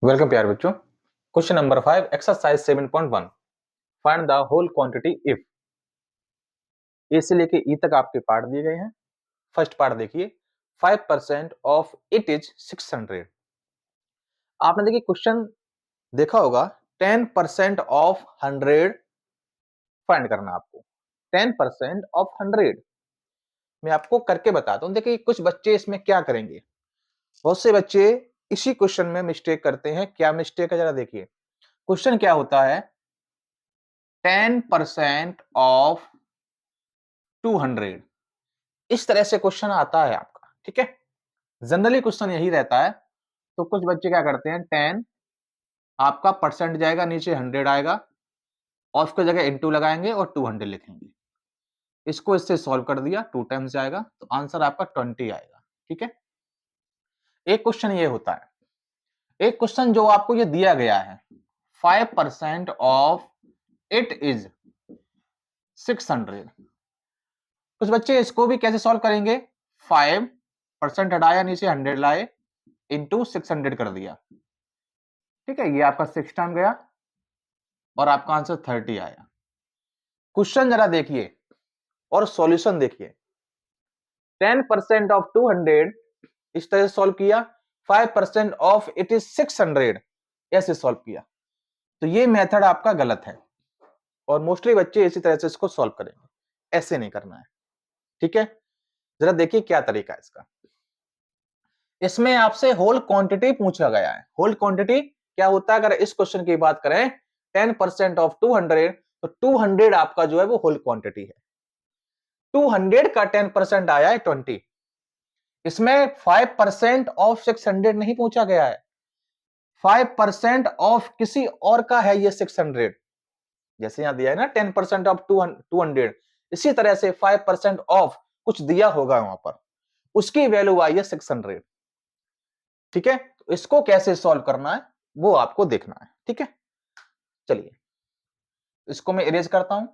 Welcome प्यारे बच्चों। Question number 5 exercise 7.1 find the whole quantity if A से लेके ई तक आपके पार्ट दिए गए हैं। फर्स्ट पार्ट देखिए 5% ऑफ इट इज 600। आपने देखिए क्वेश्चन देखा होगा 10% ऑफ 100 फाइंड करना आपको। 10% ऑफ 100 मैं आपको करके बताता हूं। देखिए कुछ बच्चे इसमें क्या करेंगे, बहुत से बच्चे इसी क्वेश्चन में मिस्टेक करते हैं। क्या मिस्टेक है जरा देखिए। क्वेश्चन क्या होता है 10% ऑफ 200, इस तरह से क्वेश्चन आता है आपका। ठीक है, जनरली क्वेश्चन यही रहता है। तो कुछ बच्चे क्या करते हैं 10 आपका परसेंट जाएगा, नीचे 100 आएगा और उसकी जगह इनटू लगाएंगे और 200 लिखेंगे। इसको इससे सॉल्व कर दिया, 2 टाइम्स जाएगा तो आंसर आपका 20 आएगा। ठीक है, एक क्वेश्चन ये होता है। एक क्वेश्चन जो आपको ये दिया गया है 5% ऑफ इट इज 600। कुछ बच्चे इसको भी कैसे सॉल्व करेंगे, 5% हटाया, नीचे 100 लाए, इंटू 600 कर दिया। ठीक है, ये आपका 6 टाइम गया और आपका आंसर 30 आया। क्वेश्चन जरा देखिए और सॉल्यूशन देखिए। 10% ऑफ 200 इस तरह से सॉल्व किया, 5% ऑफ इट इज 600 ऐसे सॉल्व किया। तो ये मेथड आपका गलत है और मोस्टली बच्चे इसी तरह से इसको सॉल्व करेंगे, ऐसे नहीं करना है। ठीक है, जरा देखिए क्या तरीका है इसका। इसमें आपसे होल क्वांटिटी पूछा गया है। होल क्वांटिटी क्या होता है, अगर इस क्वेश्चन की बात करें 10% ऑफ 200 तो 200 आपका जो है वो होल क्वांटिटी है। 200 का 10% आया है 20। इसमें 5% ऑफ 600 नहीं पूछा गया है, 5% ऑफ किसी और का है ये 600। जैसे यहां दिया है ना 10% ऑफ 200, इसी तरह से 5% ऑफ कुछ दिया होगा वहां पर, उसकी वैल्यू आई है 600। ठीक है, तो इसको कैसे सॉल्व करना है वो आपको देखना है। ठीक है, चलिए इसको मैं इरेज करता हूं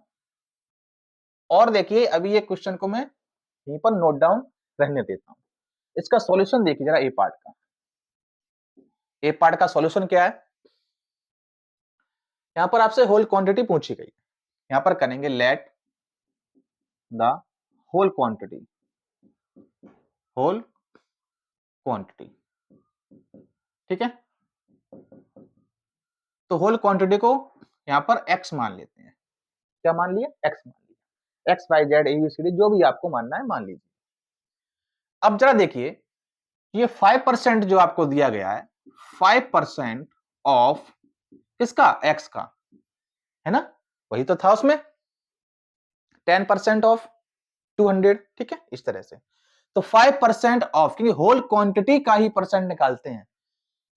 और देखिए अभी ये क्वेश्चन को मैं यहीं पर नोट डाउन रहने देता हूं। इसका सॉल्यूशन देखिए जरा। ए पार्ट का सॉल्यूशन क्या है, यहां पर आपसे होल क्वांटिटी पूछी गई। यहां पर करेंगे let the whole quantity, whole quantity. ठीक है, तो होल क्वांटिटी को यहां पर एक्स मान लेते हैं। क्या मान लिया, एक्स मान लिया। एक्स वाई जेड एबीसीडी जो भी आपको मानना है मान लीजिए। अब जरा देखिए ये 5% जो आपको दिया गया है, 5% ऑफ किसका, एक्स का, है ना, वही तो था उसमें 10% ऑफ 200। ठीक है, इस तरह से तो 5% ऑफ, क्योंकि होल क्वांटिटी का ही परसेंट निकालते हैं,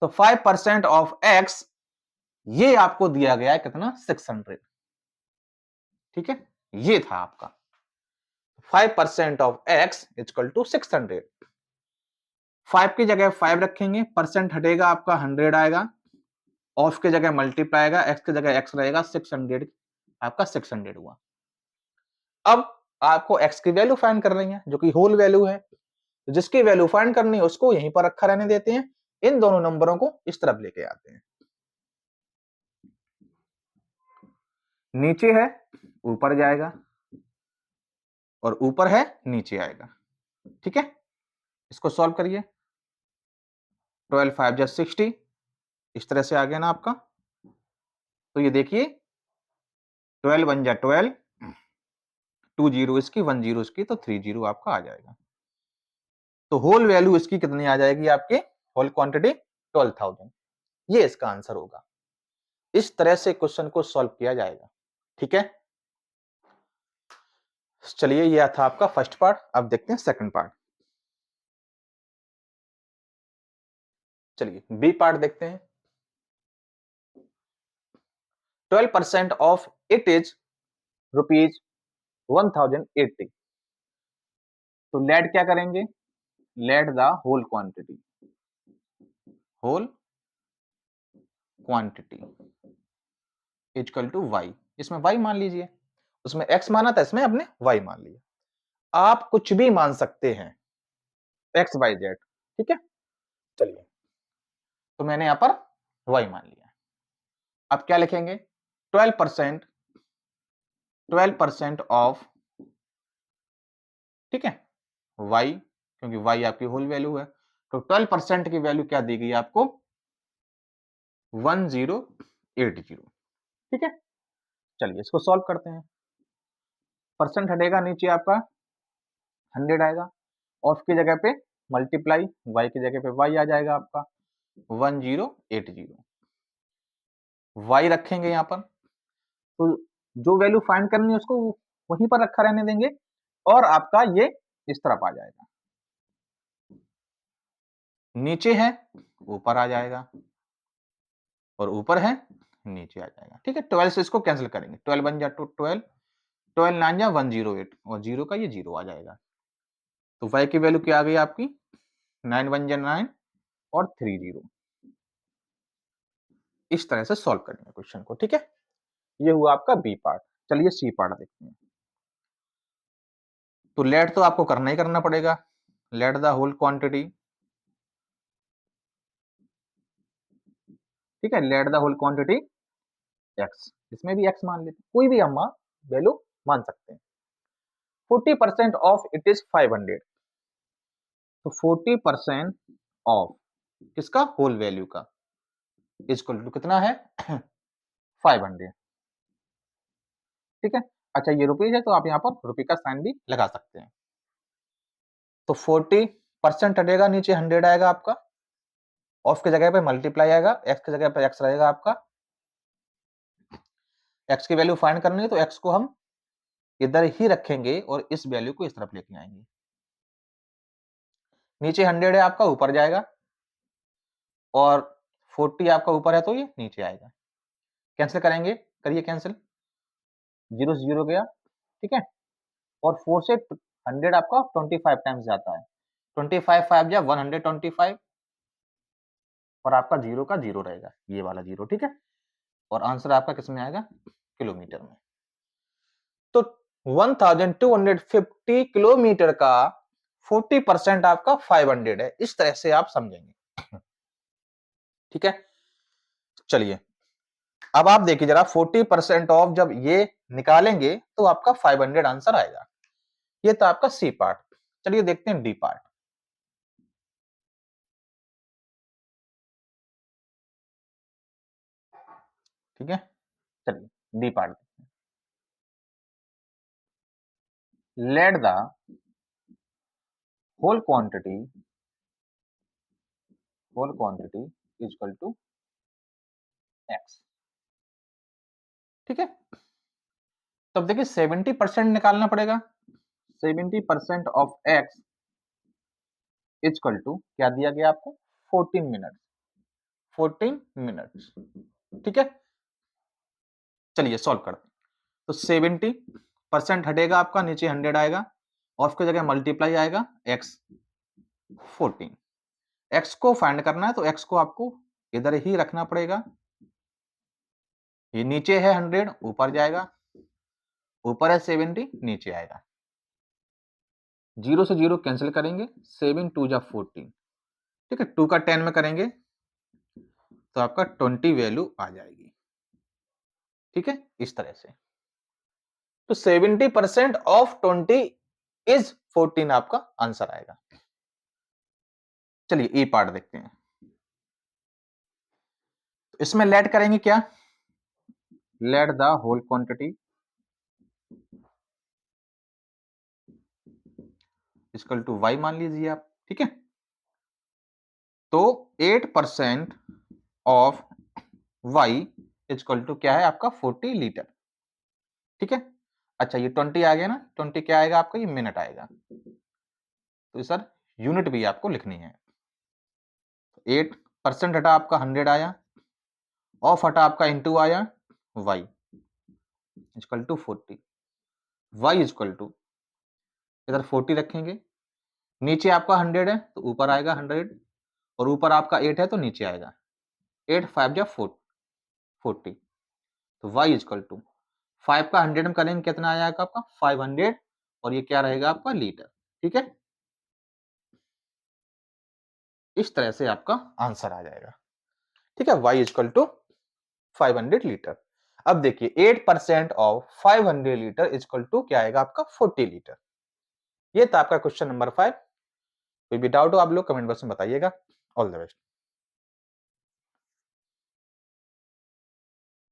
तो 5% ऑफ एक्स ये आपको दिया गया है कितना, 600। ठीक है, ये था आपका 5% ऑफ एक्स इक्वल टू 600। 5 की जगह 5 रखेंगे, परसेंट हटेगा आपका 100 आएगा, ऑफ की जगह मल्टीप्लाई आएगा, एक्स की जगह एक्स रहेगा, 600 आपका 600 हुआ। अब आपको एक्स की वैल्यू फाइंड कर रही है जो कि होल वैल्यू है, तो जिसकी वैल्यू फाइंड करनी है उसको यहीं पर रखा रहने देते हैं। इन दोनों नंबरों को इस तरफ लेके आते हैं, नीचे है ऊपर जाएगा और ऊपर है नीचे आएगा। ठीक है, इसको सॉल्व करिए। 12 5 जा 60, इस तरह से आ गया ना आपका। तो ये देखिए 12 1 जा 12, 2 जीरो इसकी, 1 जीरो इसकी, तो 3 जीरो आपका आ जाएगा। तो होल वैल्यू इसकी कितनी आ जाएगी आपके, होल क्वांटिटी 12,000। ये इसका आंसर होगा। इस तरह से क्वेश्चन को सॉल्व किया जाएगा। ठीक है, चलिए ये था आपका फर्स्ट पार्ट। अब देखते हैं सेकंड पार्ट। चलिए बी पार्ट देखते हैं। 12% ऑफ इट इज रुपीज 1080। तो लेट क्या करेंगे, let the whole quantity, whole quantity equal to y. इसमें वाई मान लीजिए, उसमें एक्स माना था, इसमें आपने वाई मान लिया। आप कुछ भी मान सकते हैं, एक्स वाई जेड। ठीक है, चलिए तो मैंने यहां पर y मान लिया। अब क्या लिखेंगे? 12% 12% ऑफ, ठीक है, y, क्योंकि y आपकी होल वैल्यू है, तो 12% की वैल्यू क्या दी गई आपको? 1080, ठीक है। चलिए इसको सॉल्व करते हैं। परसेंट हटेगा, नीचे आपका 100 आएगा, और उसकी जगह पे मल्टीप्लाई, y की जगह पे y आ जाएगा आपका 1080। y रखेंगे यहाँ पर, तो जो वैल्यू फाइंड करनी है उसको वहीं पर रखा रहने देंगे, और आपका ये इस तरफ आ जाएगा। नीचे है ऊपर आ जाएगा, और ऊपर है नीचे आ जाएगा, ठीक है। 12 से इसको कैंसिल करेंगे, 12 बन जा तो 12, 12 9 जा 108, और 0 का ये 0 आ जाएगा। तो y की वैल्यू क्या आ गई आपकी? 9 1 जा 9 और 30। इस तरह से सॉल्व करेंगे क्वेश्चन को, ठीक है। ये हुआ आपका बी पार्ट। चलिए सी पार्ट देखते हैं। तो लेट तो आपको करना ही करना पड़ेगा, लेट द होल क्वांटिटी, ठीक है, let the whole quantity x, इसमें भी x मान लेते हैं, कोई भी हम वैल्यू मान सकते हैं। 40% ऑफ इट इज 500, तो 40% ऑफ किसका? होल वैल्यू का, इक्वल टू कितना है? 500, ठीक है। अच्छा ये रुपीज है, तो आप यहाँ पर रुपये का साइन भी लगा सकते हैं। तो 40% हटेगा, नीचे 100 आएगा आपका, ऑफ की जगह पे मल्टीप्लाई आएगा, एक्स की जगह पे एक्स रहेगा आपका। एक्स की वैल्यू फाइंड करनी है, तो एक्स को हम इधर ही रखेंगे और इस वैल्यू को इस तरफ लेके आएंगे। नीचे 100 है आपका, ऊपर जाएगा, और 40 आपका ऊपर है तो ये नीचे आएगा। कैंसिल करेंगे, करिए कैंसिल, 0 से 0 गया, ठीक है। और 4 से 100 आपका 25 टाइम्स जाता है, 25 5 जा 125, और आपका 0 का 0 रहेगा, ये वाला 0, ठीक है। और आंसर आपका किस में आएगा? किलोमीटर में। तो 1250 किलोमीटर का 40% आपका 500 है, इस तरह से आप समझेंगे, ठीक है। चलिए अब आप देखिए जरा, 40% ऑफ जब ये निकालेंगे तो आपका 500 आंसर आएगा। ये तो आपका सी पार्ट। चलिए देखते हैं डी पार्ट। ठीक है, चलिए D part. Let the whole quantity is equal to x, ठीक है। तो अब देखिए 70% निकालना पड़ेगा, 70% of x is equal to क्या दिया गया आपको? 14 मिनट, 14 मिनट्स, ठीक है। चलिए सॉल्व करते हैं। तो 70% हटेगा आपका, नीचे 100 आएगा, और उसकी जगह मल्टीप्लाई आएगा एक्स 14। एक्स को फाइंड करना है, तो एक्स को आपको इधर ही रखना पड़ेगा। ये नीचे है 100, ऊपर जाएगा, ऊपर है 70, नीचे आएगा। 0 से 0 कैंसिल करेंगे, 7 2 जा 14, ठीक है। 2 का 10 में करेंगे तो आपका 20 वैल्यू आ जाएगी, ठीक है, इस तरह से। तो 70% ऑफ 20 इज 14 आपका आंसर आएगा। चलिए ई पार्ट देखते हैं। तो इसमें लेट करेंगे क्या? Let the whole quantity equal to y मान लीजिए आप, ठीक है। तो 8% ऑफ y इक्वल टू क्या है आपका? 40 लीटर, ठीक है। अच्छा ये 20 आ गया ना, 20 क्या आएगा आपका? ये मिनट आएगा। तो सर यूनिट भी आपको लिखनी है। 8% हटा आपका 100 आया, ऑफ हटा आपका इनटू आया y equal to 40, y equal to इधर 40 रखेंगे, नीचे आपका 100 है तो ऊपर आएगा 100, और ऊपर आपका 8 है तो नीचे आएगा 8 5 जा 40। तो y इक्वल टू 5 का 100 में करेंगे कितना आएगा आपका? 500, और ये क्या रहेगा आपका? लीटर, ठीक है। इस तरह से आपका आंसर आ जाएगा। ठीक है, y इक्वल टू 500 लीटर। अब देखिए 8% ऑफ 500 लीटर इक्वल टू क्या आएगा आपका 40 लीटर। ये था आपका क्वेश्चन नंबर 5। कोई भी डाउट हो आप लोग कमेंट बॉक्स में बताइएगा। All the best.